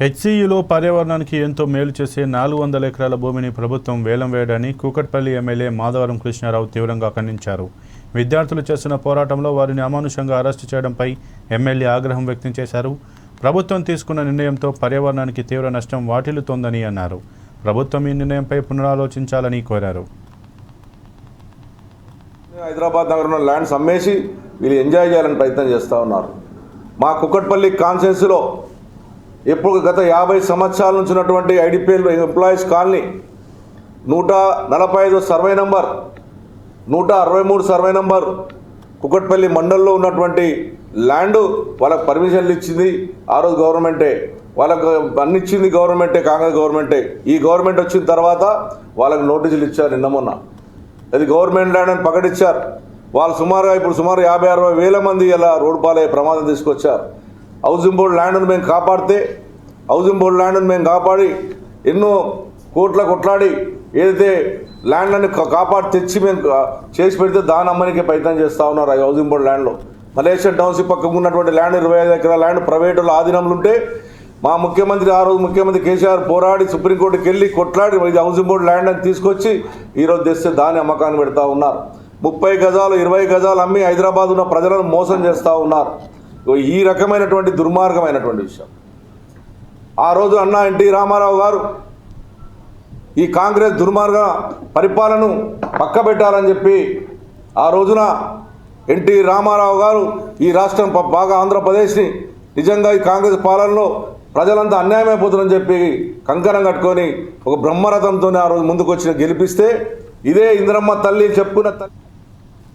హెచ్సియులో పర్యావరణానికి ఎంతో మేలు చేసే 400 ఎకరాల భూమిని ప్రభుత్వం వేలం వేయడాన్ని కూకట్పల్లి ఎమ్మెల్యే మాధవరం కృష్ణారావు తీవ్రంగా ఖండించారు. విద్యార్థులు చేస్తున్న పోరాటంలో వారిని అమానుషంగా అరెస్టు చేయడంపై ఎమ్మెల్యే ఆగ్రహం వ్యక్తం చేశారు. ప్రభుత్వం తీసుకున్న నిర్ణయంతో పర్యావరణానికి తీవ్ర నష్టం వాటిల్లుతోందని అన్నారు. ప్రభుత్వం ఈ నిర్ణయంపై పునరాలోచించాలని కోరారు. హైదరాబాద్ నగరంలో ల్యాండ్స్ అమ్మేసి వీళ్ళు ఎంజాయ్ చేయాలని ప్రయత్నం చేస్తూ ఉన్నారు. మా కుక్కట్పల్లి కాన్స్టిట్యున్సీలో ఎప్పుడు గత 50 సంవత్సరాల నుంచి ఉన్నటువంటి IDPL employees colony 145 survey number 163 survey number Kukatpally మండలంలో ఉన్నటువంటి ల్యాండ్ వాళ్ళకు పర్మిషన్లు ఇచ్చింది ఆ రోజు గవర్నమెంటే, వాళ్ళకు అన్ని ఇచ్చింది గవర్నమెంటే, కాంగ్రెస్ గవర్నమెంటే. ఈ గవర్నమెంట్ వచ్చిన తర్వాత వాళ్ళకు నోటీసులు ఇచ్చారు. నిన్న మొన్న అది గవర్నమెంట్ ల్యాండ్ అని ప్రకటించారు. వాళ్ళు సుమారు 50-60 వేల మంది ఇలా రోడ్డు పాలయ్యే ప్రమాదం తీసుకొచ్చారు. హౌసింగ్ బోర్డు ల్యాండ్ను మేము కాపాడితే, హౌసింగ్ బోర్డు ల్యాండ్ను మేము కాపాడి ఎన్నో కొట్లాడి ఏదైతే ల్యాండ్లను కాపాడి తెచ్చి మేము చేసి పెడితే దాని అమ్మనికే ప్రయత్నం చేస్తూ ఉన్నారు. ఆ హౌసింగ్ బోర్డు ల్యాండ్లో మలేషియన్ టౌన్షిప్ పక్కకు ఉన్నటువంటి ల్యాండ్ 25 ఎకరాల ల్యాండ్ ప్రైవేటుల ఆధీనంలో ఉంటే మా ముఖ్యమంత్రి ఆ రోజు ముఖ్యమంత్రి కేసీఆర్ పోరాడి సుప్రీంకోర్టుకి వెళ్ళి కొట్లాడి ఇది హౌసింగ్ బోర్డు ల్యాండ్ అని తీసుకొచ్చి ఈరోజు తెస్తే దాని అమ్మకాన్ని పెడతా ఉన్నారు. 30 గజాలు 20 గజాలు అమ్మి హైదరాబాద్ ఉన్న ప్రజలను మోసం చేస్తూ ఉన్నారు. ఈ రకమైనటువంటి దుర్మార్గమైనటువంటి విషయం. ఆ రోజు అన్న ఎన్టీ రామారావు గారు ఈ కాంగ్రెస్ దుర్మార్గ పరిపాలనను పక్కబెట్టాలని చెప్పి ఆ రోజున ఎన్టీ రామారావు గారు ఈ రాష్ట్రం బాగా ఆంధ్రప్రదేశ్ని నిజంగా ఈ కాంగ్రెస్ పాలనలో ప్రజలంతా అన్యాయమైపోతుందని చెప్పి కంకణం కట్టుకొని ఒక బ్రహ్మరథంతోనే ఆ రోజు ముందుకు వచ్చి గెలిపిస్తే ఇదే ఇందిరమ్మ తల్లి చెప్పుకున్న